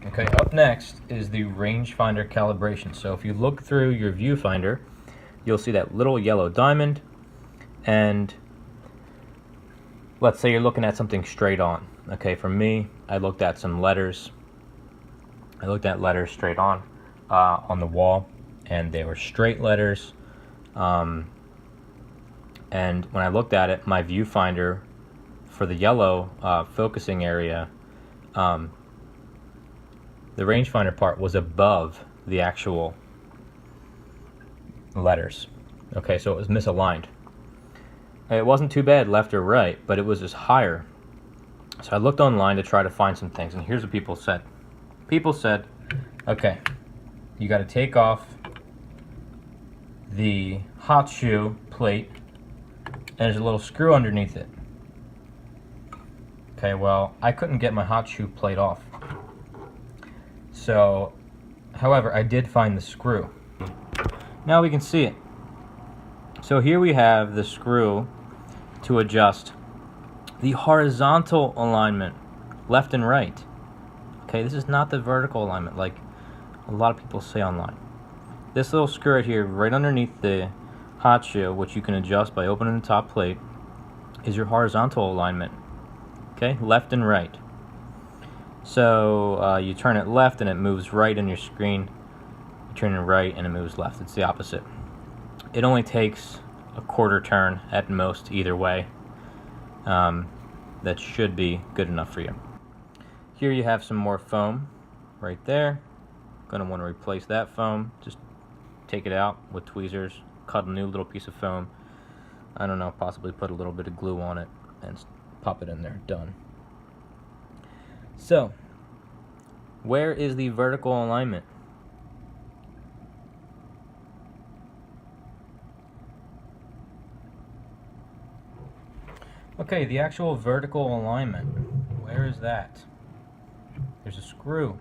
Okay, up next is the rangefinder calibration. So if you look through your viewfinder, you'll see that little yellow diamond, and let's say you're looking at something straight on. Okay, for me, I looked at some letters. I looked at letters straight on the wall, and they were straight letters. And when I looked at it, my viewfinder for the yellow focusing area, the rangefinder part was above the actual letters. Okay, so it was misaligned. It wasn't too bad left or right, but it was just higher. So I looked online to try to find some things, and here's what people said. People said, okay, you got to take off the hot shoe plate, and there's a little screw underneath it. Okay, well, I couldn't get my hot shoe plate off. So, however, I did find the screw. Now we can see it. So here we have the screw to adjust the horizontal alignment, left and right. Okay, this is not the vertical alignment like a lot of people say online. This little screw right here, right underneath the hot shoe, which you can adjust by opening the top plate, is your horizontal alignment. Okay, left and right. So you turn it left and it moves right on your screen. You turn it right and it moves left. It's the opposite. It only takes a quarter turn at most either way. That should be good enough for you. Here you have some more foam right there. Going to want to replace that foam. Just take it out with tweezers, cut a new little piece of foam. I don't know, possibly put a little bit of glue on it and pop it in there. Done. So, where is the vertical alignment? Okay, the actual vertical alignment, where is that? There's a screw.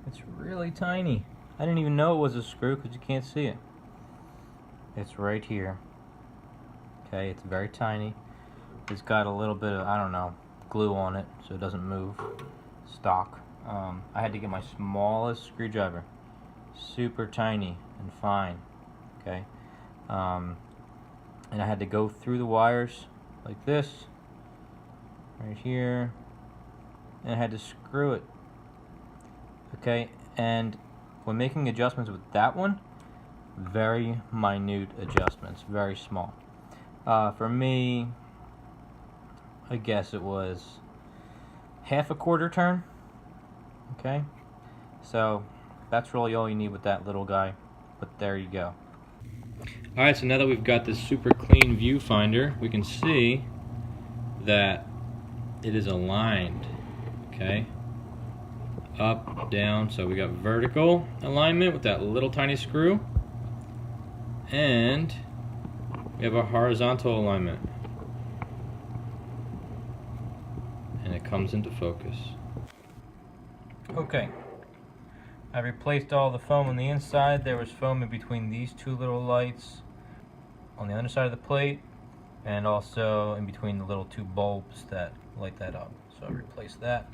It's really tiny. I didn't even know it was a screw because you can't see it. It's right here. Okay, it's very tiny. It's got a little bit of, I don't know, glue on it so it doesn't move. Stock. I had to get my smallest screwdriver. Super tiny and fine. Okay. And I had to go through the wires like this. Right here. And I had to screw it. Okay, and when making adjustments with that one, very minute adjustments, very small. For me, I guess it was half a quarter turn. Okay, so that's really all you need with that little guy, but there you go. Alright, so now that we've got this super clean viewfinder, we can see that it is aligned. Okay, up, down, so we got vertical alignment with that little tiny screw, and we have a horizontal alignment, and it comes into focus. Okay, I replaced all the foam on the inside. There was foam in between these two little lights on the underside of the plate, and also in between the little two bulbs that light that up. So I replaced that.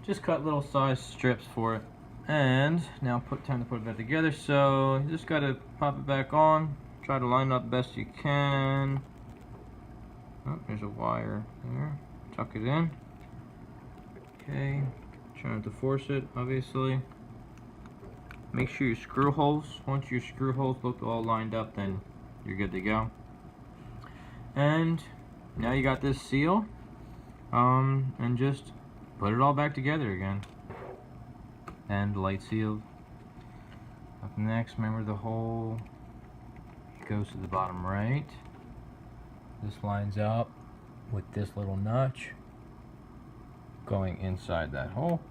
Just cut little size strips for it, and now time to put it back together. So you just gotta pop it back on, try to line it up best you can. Oh, there's a wire there. Tuck it in. Okay, try not to force it, obviously. Make sure your screw holes, once your screw holes look all lined up, then you're good to go. And now you got this seal, and just put it all back together again. And light sealed. Up next, remember the hole goes to the bottom right. This lines up with this little notch going inside that hole.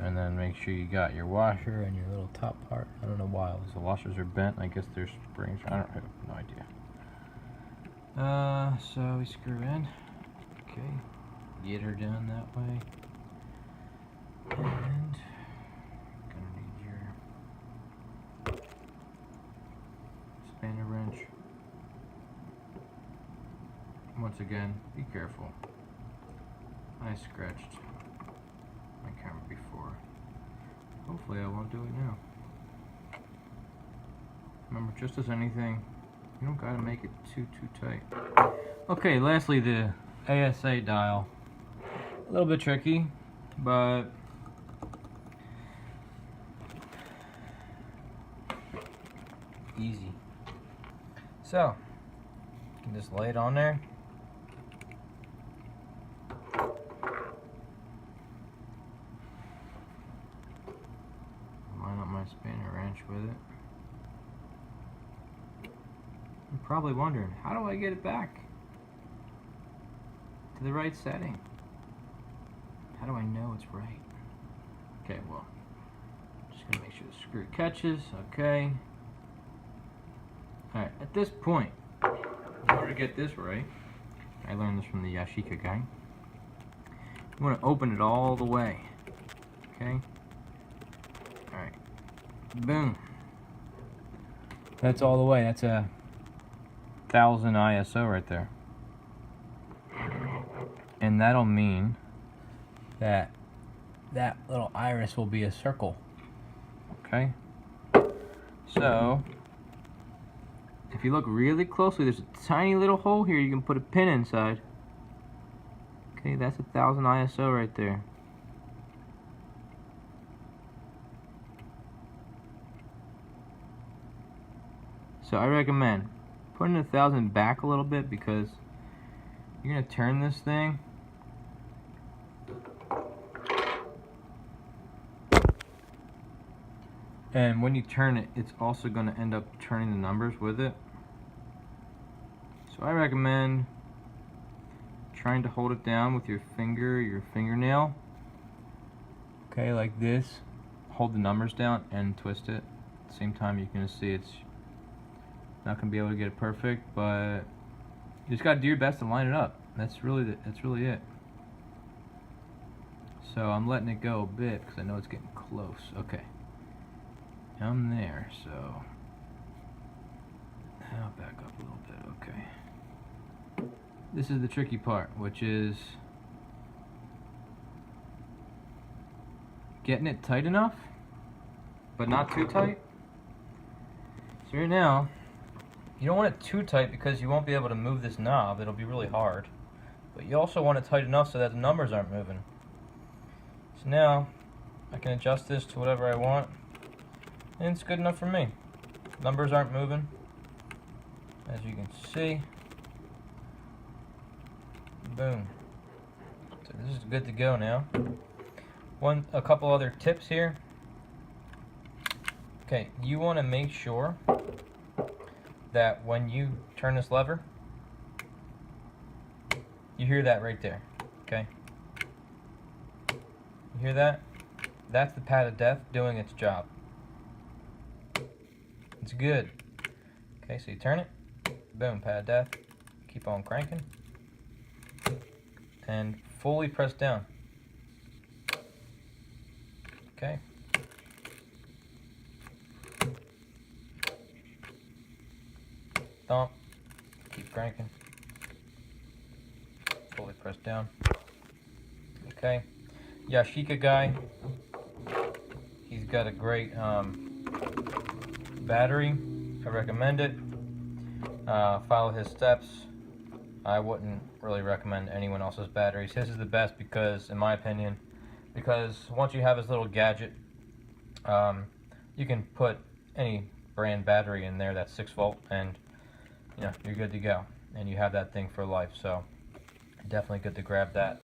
And then make sure you got your washer and your little top part. I don't know why the washers are bent. I guess they're springs. I have no idea. So we screw in. Okay. Get her done that way. And gonna need your spanner wrench. Once again, be careful. I scratched hopefully I won't do it now. Remember, just as anything, you don't gotta make it too tight. Okay, lastly, the ASA dial. A little bit tricky, but easy. So, you can just lay it on there. Line up my spanner wrench with it. You're probably wondering, how do I get it back to the right setting? How do I know it's right? Okay, well, just gonna make sure the screw catches. Okay. Alright, at this point, in order to get this right, I learned this from the Yashica guy, you want to open it all the way. Okay? Alright. Boom. That's all the way. That's a 1000 ISO right there. And that'll mean that that little iris will be a circle. Okay? So, if you look really closely, there's a tiny little hole here you can put a pin inside. Okay, that's 1000 ISO right there. So I recommend putting 1000 back a little bit, because you're gonna turn this thing and when you turn it, it's also going to end up turning the numbers with it. So I recommend trying to hold it down with your finger, your fingernail. Okay, like this. Hold the numbers down and twist it. At the same time, you're going to see it's not going to be able to get it perfect, but you just got to do your best to line it up. That's really it. So I'm letting it go a bit because I know it's getting close. Okay. I'm there, so I'll back up a little bit. Okay. This is the tricky part, which is getting it tight enough, but not too tight. So right now, you don't want it too tight because you won't be able to move this knob. It'll be really hard. But you also want it tight enough so that the numbers aren't moving. So now, I can adjust this to whatever I want. And it's good enough for me. Numbers aren't moving, as you can see. Boom. So this is good to go now. A couple other tips here. Okay, you want to make sure that when you turn this lever, you hear that right there. Okay? You hear that? That's the pad of death doing its job. It's good. Okay, so you turn it, boom, pad of death, keep on cranking, and fully press down. Okay. Thump, keep cranking, fully press down. Okay, Yashica guy, he's got a great battery. I recommend it. Follow his steps. I wouldn't really recommend anyone else's batteries. His is the best because, in my opinion, because once you have this little gadget, you can put any brand battery in there that's 6 volt, and you know you're good to go, and you have that thing for life. So definitely good to grab that.